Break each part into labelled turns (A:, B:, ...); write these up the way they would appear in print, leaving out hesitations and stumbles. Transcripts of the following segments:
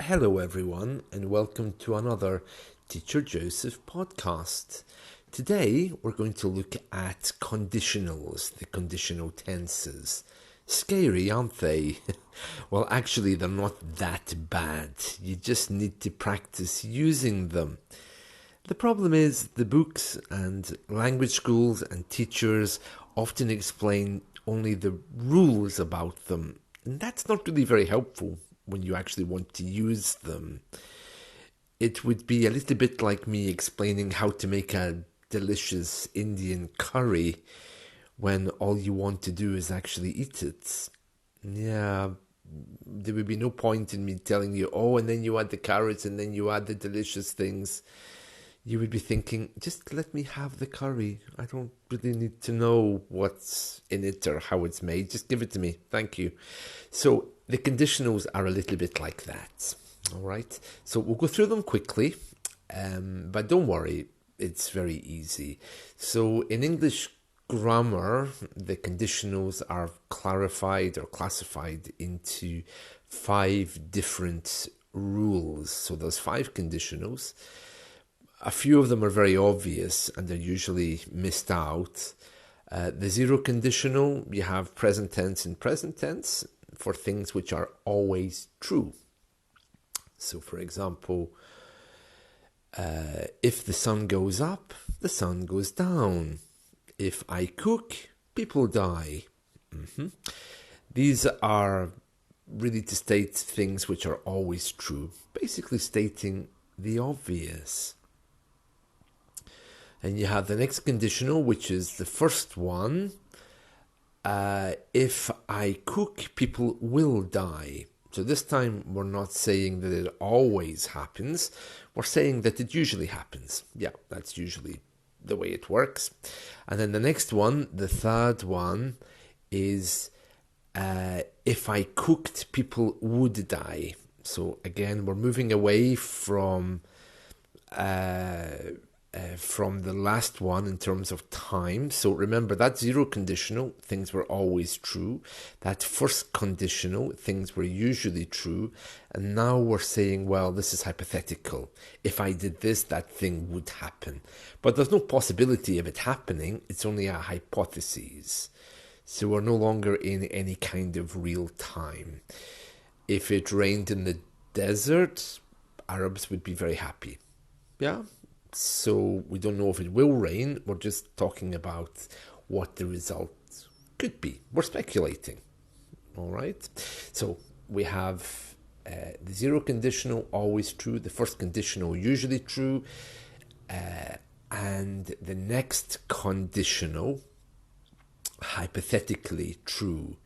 A: Hello, everyone, and welcome to another Teacher Joseph podcast. Today, we're going to look at conditionals, the conditional tenses. Scary, aren't they? Well, actually, they're not that bad. You just need to practice using them. The problem is the books and language schools and teachers often explain only the rules about them, and that's not really very helpful when you actually want to use them. It would be a little bit like me explaining how to make a delicious Indian curry when all you want to do is actually eat it. Yeah, there would be no point in me telling you, oh, and then you add the carrots and then you add the delicious things. You would be thinking, just let me have the curry. I don't really need to know what's in it or how it's made. Just give it to me. Thank you. So the conditionals are a little bit like that. All right. So we'll go through them quickly, but don't worry. It's very easy. So in English grammar, the conditionals are clarified or classified into 5 different rules. So there's 5 conditionals. A few of them are very obvious and they're usually missed out. The zero conditional, you have present tense and present tense for things which are always true. So, for example, if the sun goes up, the sun goes down. If I cook, people die. These are really to state things which are always true, basically stating the obvious. And you have the next conditional, which is the first one. If I cook, people will die. So this time we're not saying that it always happens. We're saying that it usually happens. Yeah, that's usually the way it works. And then the next one, the third one, is if I cooked, people would die. So again, we're moving away from the last one in terms of time. So remember, that zero conditional, things were always true. That first conditional, things were usually true. And now we're saying, well, this is hypothetical. If I did this, that thing would happen. But there's no possibility of it happening. It's only a hypothesis. So we're no longer in any kind of real time. If it rained in the desert, Arabs would be very happy. Yeah? So we don't know if it will rain. We're just talking about what the result could be. We're speculating. All right. So we have the zero conditional, always true. The first conditional, usually true. And the next conditional, hypothetically true.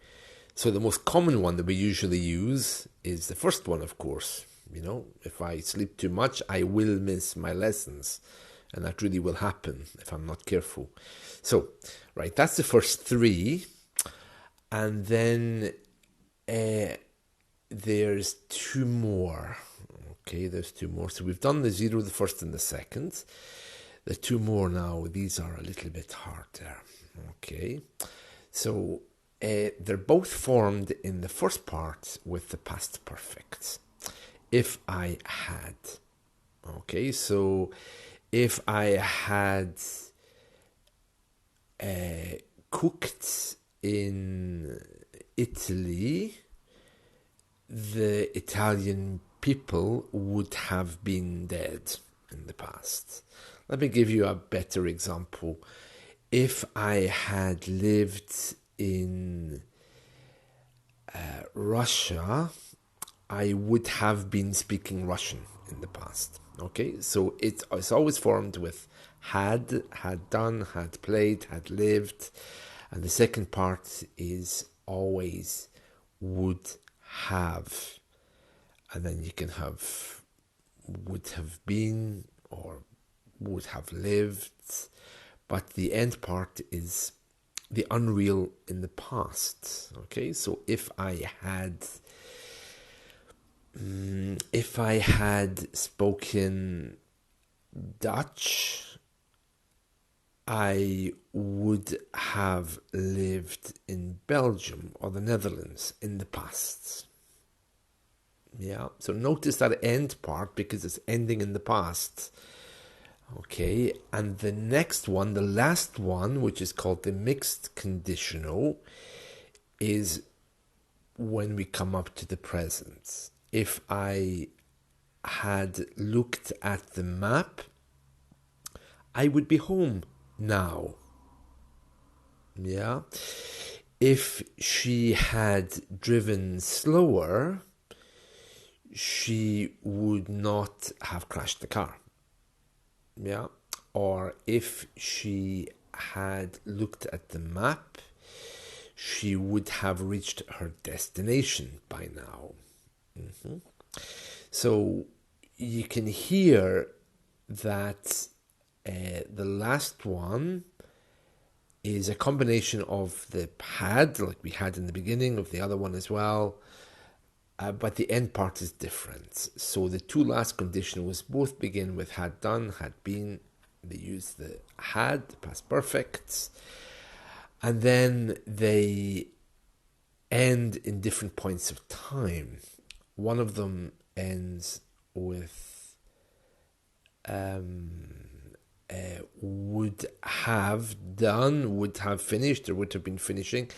A: So the most common one that we usually use is the first one, of course. You know, if I sleep too much, I will miss my lessons. And that really will happen if I'm not careful. So, right, that's the first 3. And then there's 2 more. Okay, there's 2 more. So we've done the zero, the first and the second. The 2 more now, these are a little bit harder. Okay, so they're both formed in the first part with the past perfect. If I had. Okay, so if I had cooked in Italy, the Italian people would have been dead in the past. Let me give you a better example. If I had lived in Russia, I would have been speaking Russian in the past. Okay, so it's always formed with had done, had played, had lived. And the second part is always would have. And then you can have would have been or would have lived. But the end part is the unreal in the past. Okay, so if I had spoken Dutch, I would have lived in Belgium or the Netherlands in the past. Yeah, so notice that end part because it's ending in the past. Okay, and the next one, the last one, which is called the mixed conditional, is when we come up to the present. If I had looked at the map, I would be home now. Yeah. If she had driven slower, she would not have crashed the car. Yeah. Or if she had looked at the map, she would have reached her destination by now. So you can hear that the last one is a combination of the had, like we had in the beginning, of the other one as well, but the end part is different. So the two last conditionals both begin with had done, had been. They use the had, the past perfect, and then they end in different points of time. One of them ends with would have done, would have finished, or would have been finishing.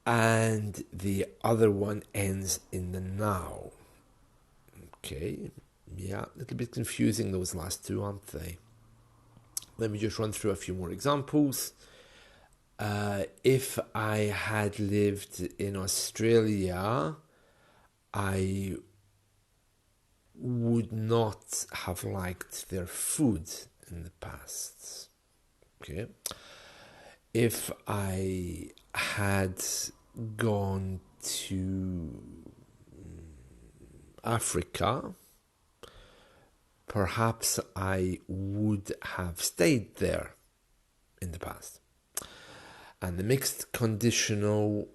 A: And the other one ends in the now. Okay, yeah, a little bit confusing, those last two, aren't they? Let me just run through a few more examples. If I had lived in Australia, I would not have liked their food in the past. Okay. If I had gone to Africa, perhaps I would have stayed there in the past. And the mixed conditional,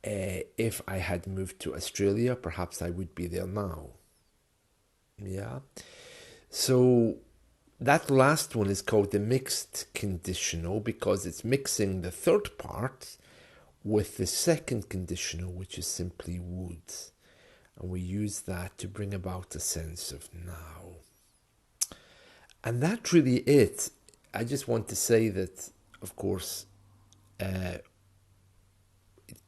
A: if I had moved to Australia, perhaps I would be there now. Yeah. So that last one is called the mixed conditional because it's mixing the third part with the second conditional, which is simply would. And we use that to bring about a sense of now. And that's really it. I just want to say that, of course, it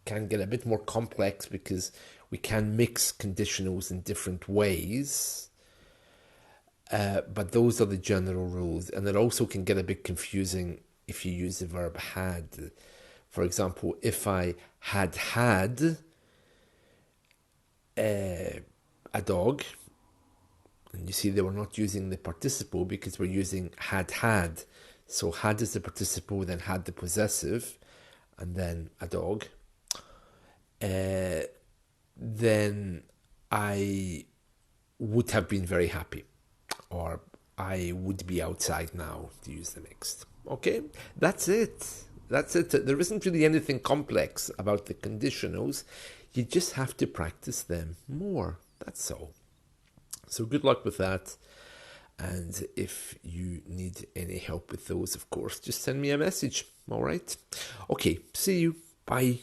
A: can get a bit more complex because we can mix conditionals in different ways. But those are the general rules. And it also can get a bit confusing if you use the verb had. For example, if I had had a dog, and you see they were not using the participle because we're using had. So had is the participle, then had the possessive, and then a dog. Then I would have been very happy, or I would be outside now, to use the mixed. Okay, that's it. That's it. There isn't really anything complex about the conditionals. You just have to practice them more. That's all. So good luck with that. And if you need any help with those, of course, just send me a message. All right. Okay. See you. Bye.